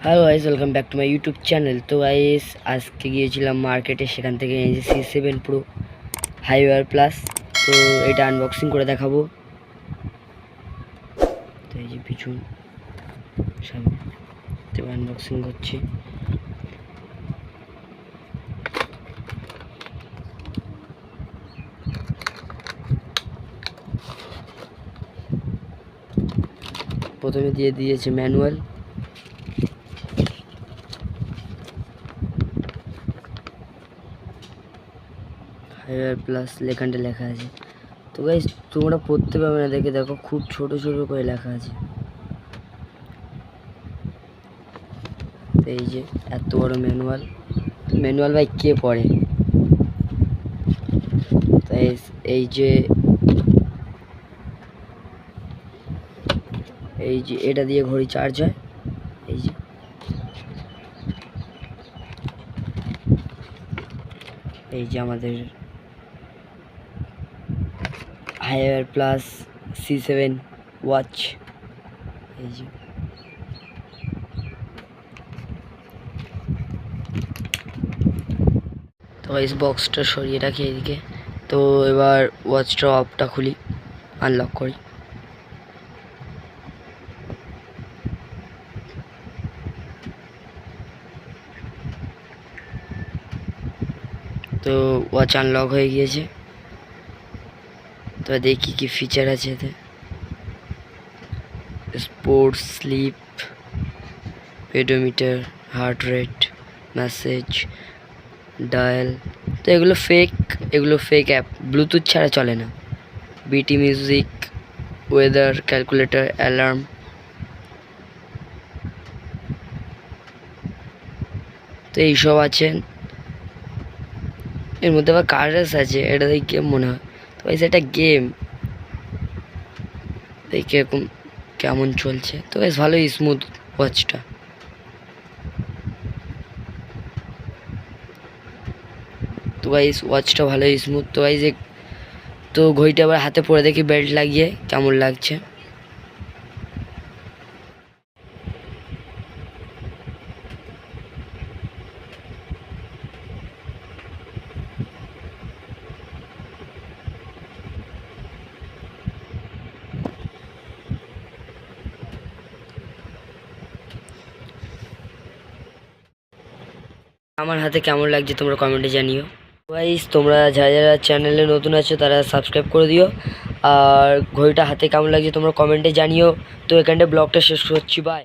Hello guys, welcome back to my YouTube channel. তো guys আজকে গিয়েছিলাম মার্কেটে, সেখান থেকে নিয়েছি C7 Pro হাইওয়ার প্লাস। তো এটা আনবক্সিং করে দেখাবো। তো এই যে পিছন সামনে তো আনবক্সিং করছি। প্রথমে দিয়ে দিয়েছে ম্যানুয়াল। হাইওয়ার প্লাস লেখানটা লেখা আছে। তো গাইস তোমরা পড়তে পারবে না, দেখে দেখো খুব ছোট ছোট করে লেখা আছে। তো এই যে এত বড় ম্যানুয়াল ভাই কে পড়ে? তাই এই যে এটা দিয়ে ঘড়ি চার্জ হয়। এই যে আমাদের হাইওয়ার প্লাস C7 ওয়াচ। এই যে তো এই বক্সটা সরিয়ে রাখি এইদিকে। তো এবার ওয়াচটা অফটা খুলি, আনলক করি। তো ওয়াচ আনলক হয়ে গিয়েছে। তো দেখি কি ফিচার আছে এতে। Sports, sleep, pedometer, heart rate, message, dial. তো এগুলো ফেক অ্যাপ, ব্লুটুথ ছাড়া চলে না। বিটি মিউজিক, ওয়েদার, ক্যালকুলেটর, অ্যালার্ম। তো এইসব আছে। এর মধ্যে আবার কার্ডস আছে, এটা দেখে গেম মনে হয়। তো গাইস এটা গেম, দেখি এরকম কেমন চলছে। তো বেশ ভালোই স্মুথ ওয়াচটা। তো গাইস ওয়াচটা ভালোই স্মুথ। তো গাইস তো ঘড়িটা আবার হাতে পরে দেখি বেল্ট লাগিয়ে কেমন লাগছে। আমার হাতে কেমন লাগছে তোমরা কমেন্টে জানিও। গাইস তোমরা যারা যারা চ্যানেলে নতুন আছো তারা সাবস্ক্রাইব করে দিও। আর ঘড়িটা হাতে কেমন লাগছে তোমরা কমেন্টে জানিও। তো এখানটা ব্লগটা শেষ করছি, বাই।